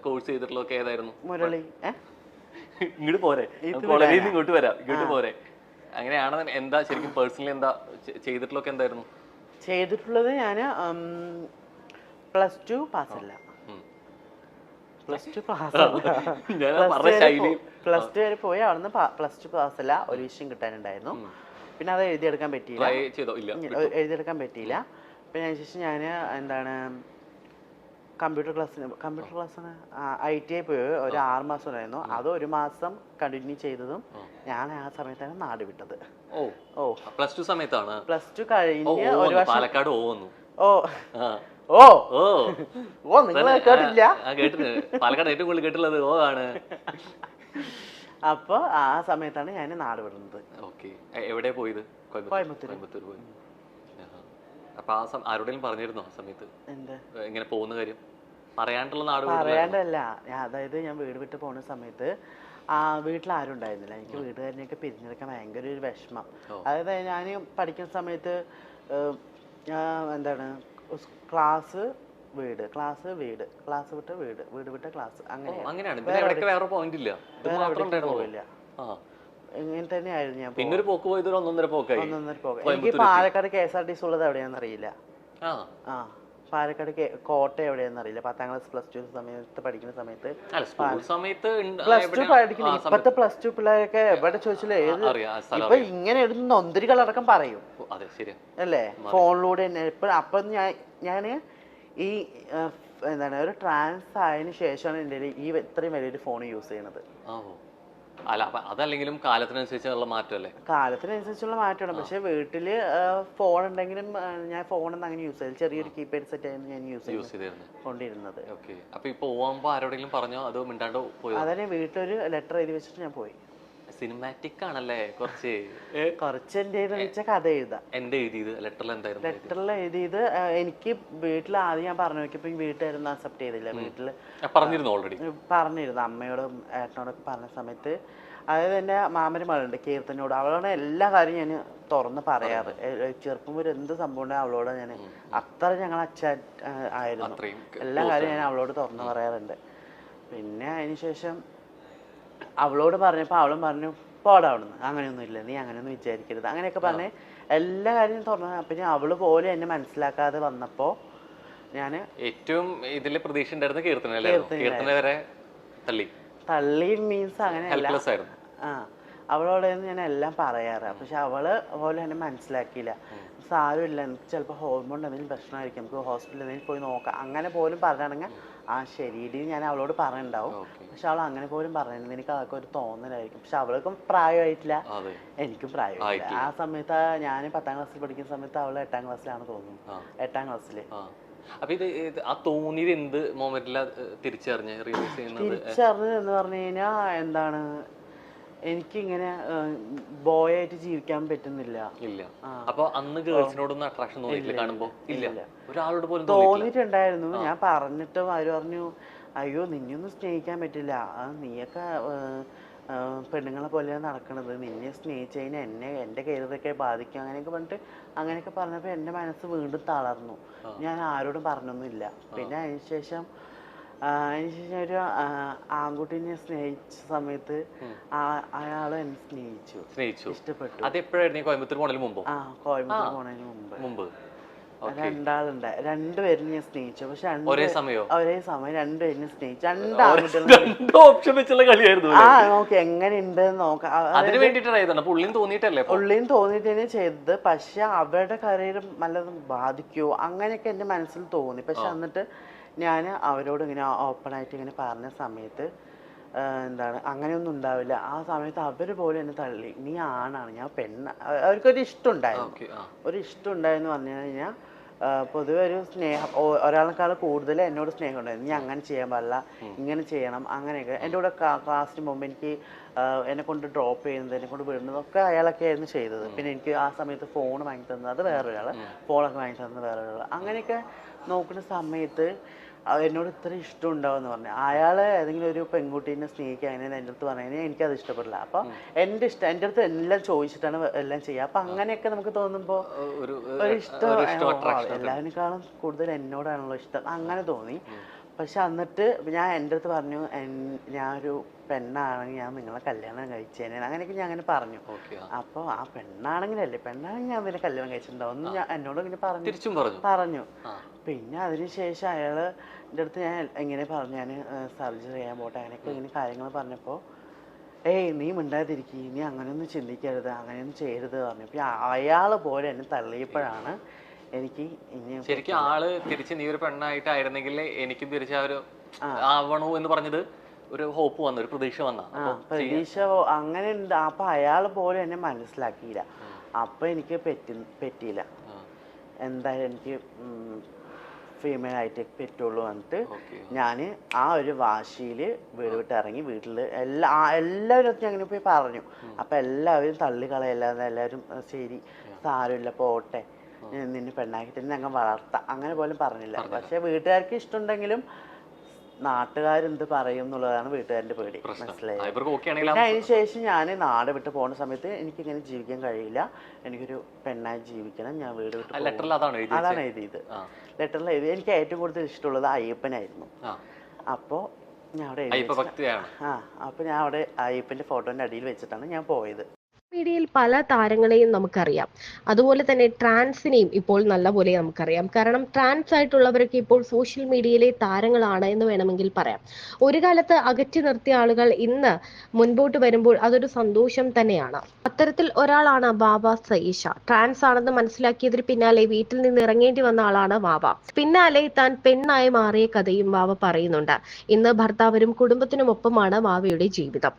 Course ചെയ്തിട്ടുള്ളതൊക്കെ ഏതായിരുന്നു? മുരളി. ഇങ്ങോട്ട് പോരെ, കോളേജിൽ നിന്ന് ഇങ്ങോട്ട് വരാം, ഇങ്ങോട്ട് പോരെ. അങ്ങനെയാണ്. എന്താ ശരിക്കും പേഴ്സണലി എന്താ ചെയ്തിട്ടുള്ളതൊക്കെ എന്തായിരുന്നു? ചെയ്തിട്ടുള്ളത് ഞാൻ +2 പാസ്സല്ല. +2 വരെ പോയി. അവിടുന്ന് +2 പാസ്സല്ല, ഒരു വിഷയം കിട്ടാനുണ്ടായിരുന്നു. പിന്നെ അത് എഴുതിയെടുക്കാൻ പറ്റിയില്ല. പിന്നെ അതിനുശേഷം ഞാൻ എന്താണ് കമ്പ്യൂട്ടർ ക്ലാസ്സിന് ITI പോയി. ഒരു 6 മാസം ഉണ്ടായിരുന്നു. അത് 1 മാസം കണ്ടിന്യൂ ചെയ്തതും ഞാൻ ആ സമയത്താണ് നാട് വിട്ടത്. +2 സമയത്താണ്. +2 കഴിഞ്ഞ് ഒരു വർഷം പാലക്കാട് നിങ്ങൾ കേട്ടില്ല? പാലക്കാട് ഏറ്റവും കൂടുതൽ കേട്ടുള്ളത് ആണ്. അപ്പൊ ആ സമയത്താണ് ഞാൻ നാട് വിടുന്നത്. എവിടെ പോയത്? കോയമ്പത്തൂർ പോയി. അപ്പൊ ആരോടെങ്കിലും പറഞ്ഞിരുന്നോ ആ സമയത്ത് ഇങ്ങനെ പോകുന്ന കാര്യം? പറയാണ്ടല്ല. അതായത് ഞാൻ വീട് വിട്ട് പോകുന്ന സമയത്ത് വീട്ടിൽ ആരും ഉണ്ടായിരുന്നില്ല. എനിക്ക് വീട്ടുകാരനെയൊക്കെ പിരിഞ്ഞെടുക്കാൻ ഭയങ്കര ഒരു വിഷമം. അതായത് ഞാൻ പഠിക്കുന്ന സമയത്ത് എന്താണ് ക്ലാസ് വീട്, ക്ലാസ് വീട്, ക്ലാസ് വിട്ട് വീട്, വീട് വിട്ട് ക്ലാസ്, അങ്ങനെയാണ്. ഇങ്ങനെ തന്നെയായിരുന്നു ഞാൻ. പിന്നെ പോക്ക് പോയത് 1.5 പോക്കായി. എനിക്ക് പാലക്കാട് KSRTC ഉള്ളത് എവിടെയാണെന്ന് അറിയില്ല. പാലക്കാട് കോട്ടയം എവിടെയാണെന്ന് അറിയില്ല. 10ാം ക്ലാസ് +2 സമയത്ത് പഠിക്കുന്ന സമയത്ത് +2 പഠിക്കില്ല. ഇപ്പത്തെ +2 പിള്ളേരൊക്കെ എവിടെ ചോദിച്ചാലും ഇപ്പൊ ഇങ്ങനെ ഇടുന്ന നൊന്തിരികളടക്കം പറയും അല്ലേ, ഫോണിലൂടെ തന്നെ. അപ്പൊ ഞാന് ഈ എന്താണ് ഒരു ട്രാൻസ് ആയതിനു ശേഷമാണ് എൻ്റെ ഇത്രയും വലിയൊരു ഫോൺ യൂസ് ചെയ്യണത്. അതല്ലെങ്കിലും കാലത്തിനനുസരിച്ചുള്ള മാറ്റമല്ലേ? കാലത്തിനനുസരിച്ചുള്ള മാറ്റമാണ്. പക്ഷെ വീട്ടില് ഫോൺ ഉണ്ടെങ്കിലും ഞാൻ ഫോണൊന്നും അങ്ങനെ യൂസ് ചെയ്തില്ല. ചെറിയൊരു കീപാഡ് സെറ്റ് ആയിരുന്നു ഞാൻ യൂസ് ചെയ്തിരുന്നത്. അതന്നെ വീട്ടിലൊരു ലെറ്റർ എഴുതി വെച്ചിട്ട് ഞാൻ പോയി. സിനിമാറ്റിക് ആണല്ലേ? കുറച്ച് എന്റെ കഥ എഴുതാം. ലെറ്ററിൽ എഴുതിയത് എനിക്ക് വീട്ടിൽ ആദ്യം ഞാൻ പറഞ്ഞു നോക്കിയപ്പോ വീട്ടുകാരൊന്നും അക്സെപ്റ്റ് ചെയ്തില്ല. വീട്ടില് പറഞ്ഞിരുന്നു അമ്മയോടും ഏട്ടനോടൊക്കെ പറഞ്ഞ സമയത്ത്. അതായത് എൻ്റെ മാമൻ്റെ മകളുണ്ട് കീർത്തനോട്, അവളോട് എല്ലാ കാര്യവും ഞാൻ തുറന്ന് പറയാറ്. ചെറുപ്പം ഒരു എന്ത് സംഭവം ഉണ്ടെങ്കിൽ അവളോട് ഞാൻ അത്ര ഞങ്ങൾ അച്ഛൻ ആയിരുന്നു. എല്ലാ കാര്യവും ഞാൻ അവളോട് തുറന്ന് പറയാറുണ്ട്. പിന്നെ അതിനുശേഷം അവളോട് പറഞ്ഞപ്പോൾ അവളും പറഞ്ഞു പോടാവുന്നു, അങ്ങനെയൊന്നും ഇല്ല, നീ അങ്ങനെയൊന്നും വിചാരിക്കരുത്, അങ്ങനെയൊക്കെ പറഞ്ഞ് എല്ലാ കാര്യവും തുറന്നു. പിന്നെ അവള് പോലും എന്നെ മനസ്സിലാക്കാതെ വന്നപ്പോ ഞാൻ ഏറ്റവും ഇതില് പ്രതീക്ഷ ഉണ്ടായിരുന്ന കീർത്തന വരെ തള്ളി മീൻസ് അങ്ങനെയല്ല. അവളോടായിരുന്നു ഞാൻ എല്ലാം പറയാറ്. പക്ഷെ അവള് പോലും എന്നെ മനസ്സിലാക്കിയില്ല. സാരമില്ല, എനിക്ക് ചിലപ്പോൾ ഹോർമോൺ എന്തെങ്കിലും പ്രശ്നമായിരിക്കും, നമുക്ക് ഹോസ്പിറ്റലിൽ എന്തെങ്കിലും പോയി നോക്കാം, അങ്ങനെ പോലും പറഞ്ഞാണെങ്കിൽ ശരിയിടി ഞാൻ അവളോട് പറഞ്ഞിട്ടുണ്ടാവും. പക്ഷെ അവൾ അങ്ങനെ പോലും പറഞ്ഞിരുന്നു. എനിക്ക് അതൊക്കെ ഒരു തോന്നലായിരിക്കും. പക്ഷെ അവൾക്കും പ്രായമായിട്ടില്ല, എനിക്കും പ്രായമായിട്ടില്ല. ആ സമയത്ത് ഞാൻ 10ാം ക്ലാസ്സിൽ പഠിക്കുന്ന സമയത്ത് അവൾ 8ാം ക്ലാസ്സിലാണ് തോന്നുന്നു. 8ാം ക്ലാസ്സില്. അപ്പൊ ഇത് തോന്നിയത് എന്ത് മൊമെന്റിലാ തിരിച്ചറിഞ്ഞെന്ന് പറഞ്ഞു കഴിഞ്ഞാൽ എന്താണ്, എനിക്കിങ്ങനെ ബോയ് ആയിട്ട് ജീവിക്കാൻ പറ്റുന്നില്ല. തോന്നിയിട്ടുണ്ടായിരുന്നു. ഞാൻ പറഞ്ഞിട്ടും അവര് പറഞ്ഞു അയ്യോ നിന്നെയൊന്നും സ്നേഹിക്കാൻ പറ്റില്ല, നീയൊക്കെ പെണ്ണുങ്ങളെ പോലെയാണ് നടക്കണത്, നിന്നെ സ്നേഹിച്ചു കഴിഞ്ഞാൽ എൻ്റെ കരിയറൊക്കെ ബാധിക്കും, അങ്ങനെയൊക്കെ പറഞ്ഞപ്പോൾ എൻ്റെ മനസ്സ് വീണ്ടും തളർന്നു. ഞാൻ ആരോടും പറഞ്ഞൊന്നുമില്ല. പിന്നെ അതിനുശേഷം ഒരു ആൺകുട്ടീനെ സ്നേഹിച്ച സമയത്ത് അയാളും എന്നെ സ്നേഹിച്ചു, ഇഷ്ടപ്പെട്ടു. കോയമ്പത്തൂർ പോണതിന് മുമ്പ് രണ്ടാളുണ്ട്, രണ്ടുപേരും ഞാൻ സ്നേഹിച്ചു. പക്ഷെ ഒരേ സമയം രണ്ടുപേരും സ്നേഹിച്ചു. നോക്കി എങ്ങനെയുണ്ട് നോക്കാം, ഉള്ളിയും തോന്നിട്ട് തന്നെ ചെയ്തത്. പക്ഷെ അവരുടെ കരിയർ നല്ലതും ബാധിക്കുമോ അങ്ങനെയൊക്കെ എൻ്റെ മനസ്സിൽ തോന്നി. പക്ഷെ എന്നിട്ട് ഞാൻ അവരോട് ഇങ്ങനെ ഓപ്പണായിട്ട് ഇങ്ങനെ പറഞ്ഞ സമയത്ത് എന്താണ് അങ്ങനെയൊന്നും ഉണ്ടാവില്ല. ആ സമയത്ത് അവർ പോലും എന്നെ തള്ളി, നീ ആണാണ്, ഞാൻ പെണ്ണ. അവർക്കൊരു ഇഷ്ടമുണ്ടായിരുന്നു, പറഞ്ഞു കഴിഞ്ഞാൽ പൊതുവെ ഒരു സ്നേഹം, ഒരാളെക്കാൾ കൂടുതൽ എന്നോട് സ്നേഹം ഉണ്ടായിരുന്നു. നീ അങ്ങനെ ചെയ്യാൻ പാടില്ല, ഇങ്ങനെ ചെയ്യണം, അങ്ങനെയൊക്കെ. എൻ്റെ കൂടെ ക്ലാസ്സിന് മുമ്പ് എനിക്ക് എന്നെ കൊണ്ട് ഡ്രോപ്പ് ചെയ്യുന്നത്, എന്നെ കൊണ്ട് വിടുന്നതൊക്കെ അയാളൊക്കെ ആയിരുന്നു ചെയ്തത്. പിന്നെ എനിക്ക് ആ സമയത്ത് ഫോൺ വാങ്ങി തന്നത് അത് വേറൊരാൾ, ഫോണൊക്കെ വാങ്ങി തന്നത് വേറൊരാൾ. അങ്ങനെയൊക്കെ നോക്കുന്ന സമയത്ത് എന്നോട് ഇത്ര ഇഷ്ടം ഉണ്ടാവുമെന്ന് പറഞ്ഞു. അയാളെ ഏതെങ്കിലും ഒരു പെൺകുട്ടീനെ സ്നേഹിക്കുക അങ്ങനെ എൻ്റെ അടുത്ത് പറഞ്ഞു കഴിഞ്ഞാൽ എനിക്കത് ഇഷ്ടപ്പെടില്ല. അപ്പം എൻ്റെ അടുത്ത് എല്ലാം ചോദിച്ചിട്ടാണ് എല്ലാം ചെയ്യുക. അപ്പം അങ്ങനെയൊക്കെ നമുക്ക് തോന്നുമ്പോൾ ഒരു ഇഷ്ടം എല്ലാവരെക്കാളും കൂടുതൽ എന്നോടാണല്ലോ ഇഷ്ടം, അങ്ങനെ തോന്നി. പക്ഷെ എന്നിട്ട് ഞാൻ എൻ്റെ അടുത്ത് പറഞ്ഞു ഞാനൊരു പെണ്ണാണെങ്കിൽ ഞാൻ നിങ്ങളെ കല്യാണം കഴിച്ചേനെ അങ്ങനെയൊക്കെ ഞാൻ അങ്ങനെ പറഞ്ഞു. അപ്പോൾ ആ പെണ്ണാണെങ്കിലല്ലേ ഞാൻ നിന്നെ കല്യാണം കഴിച്ചിട്ടുണ്ടാവും എന്ന് ഞാൻ എന്നോട് ഇങ്ങനെ പറഞ്ഞു. പിന്നെ അതിനുശേഷം അയാള് എൻ്റെ അടുത്ത് ഞാൻ എങ്ങനെ പറഞ്ഞു ഞാൻ സർജറി ചെയ്യാൻ പോട്ടെ അങ്ങനെയൊക്കെ ഇങ്ങനെ കാര്യങ്ങൾ പറഞ്ഞപ്പോൾ നീ മിണ്ടാതിരിക്കുക, നീ അങ്ങനെയൊന്നും ചിന്തിക്കരുത്, അങ്ങനെയൊന്നും ചെയ്യരുത് പറഞ്ഞു. പിന്നെ അയാൾ പോലെ എന്നെ തള്ളിയപ്പോഴാണ് എനിക്ക് ഇനി ശരിക്കും ആള് തിരിച്ച് നീ ഒരു പെണ്ണായിട്ടായിരുന്നെങ്കിൽ എനിക്കും തിരിച്ച് ആ ഒരു ആവണോ എന്ന് പറഞ്ഞത് ഒരു ഹോപ്പ് വന്നു, ഒരു പ്രതീക്ഷ പ്രതീക്ഷ അങ്ങനെ ഉണ്ട്. അപ്പൊ അയാൾ പോലും എന്നെ മനസ്സിലാക്കിയില്ല. അപ്പൊ എനിക്ക് പറ്റിയില്ല, എന്തായാലും എനിക്ക് ഫീമെയിൽ ആയിട്ട് പറ്റുള്ളൂ എന്നിട്ട് ഞാൻ ആ ഒരു വാശിയിൽ വീട് വിട്ട് ഇറങ്ങി. വീട്ടിൽ എല്ലാവരും അങ്ങനെ പോയി പറഞ്ഞു. അപ്പം എല്ലാവരും തള്ളിക്കളയല്ലാതെ എല്ലാവരും ശരി സാരമില്ല പോട്ടെ, നിന്നെ പെണ്ണാക്കി തന്നെ ഞങ്ങൾ വളർത്താം അങ്ങനെ പോലും പറഞ്ഞില്ല. പക്ഷെ വീട്ടുകാർക്ക് ഇഷ്ടമുണ്ടെങ്കിലും നാട്ടുകാരെന്ത് പറയും എന്നുള്ളതാണ് വീട്ടുകാരുടെ പേടി. മനസ്സിലായി. പിന്നെ അതിന് ശേഷം ഞാൻ നാട് വിട്ട് പോകുന്ന സമയത്ത് എനിക്കിങ്ങനെ ജീവിക്കാൻ കഴിയില്ല, എനിക്കൊരു പെണ്ണായി ജീവിക്കണം, ഞാൻ വീട് വിട്ട് അതാണ് എഴുതിയത്. ലെറ്ററിൽ എഴുതി. എനിക്ക് ഏറ്റവും കൂടുതൽ ഇഷ്ടമുള്ളത് അയ്യപ്പനായിരുന്നു. അപ്പോൾ ഞാൻ അവിടെ അപ്പോൾ ഞാൻ അവിടെ അയ്യപ്പൻ്റെ ഫോട്ടോൻ്റെ അടിയിൽ വെച്ചിട്ടാണ് ഞാൻ പോയത്. മീഡിയയിൽ പല താരങ്ങളെയും നമുക്കറിയാം, അതുപോലെ തന്നെ ട്രാൻസിനെയും ഇപ്പോൾ നല്ലപോലെ നമുക്കറിയാം. കാരണം ട്രാൻസ് ആയിട്ടുള്ളവരൊക്കെ ഇപ്പോൾ സോഷ്യൽ മീഡിയയിലെ താരങ്ങളാണ് എന്ന് വേണമെങ്കിൽ പറയാം. ഒരു കാലത്ത് അകറ്റി നിർത്തിയ ആളുകൾ ഇന്ന് മുൻപോട്ട് വരുമ്പോൾ അതൊരു സന്തോഷം തന്നെയാണ്. അത്തരത്തിൽ ഒരാളാണ് വാവ സയീഷ. ട്രാൻസ് ആണെന്ന് മനസ്സിലാക്കിയതിന് പിന്നാലെ വീട്ടിൽ നിന്ന് ഇറങ്ങേണ്ടി വന്ന ആളാണ് വാവ. പിന്നാലെ താൻ പെണ്ണായി മാറിയ കഥയും വാവ പറയുന്നുണ്ട്. ഇന്ന് ഭർത്താവിനും കുടുംബത്തിനുമൊപ്പമാണ് വാവയുടെ ജീവിതം.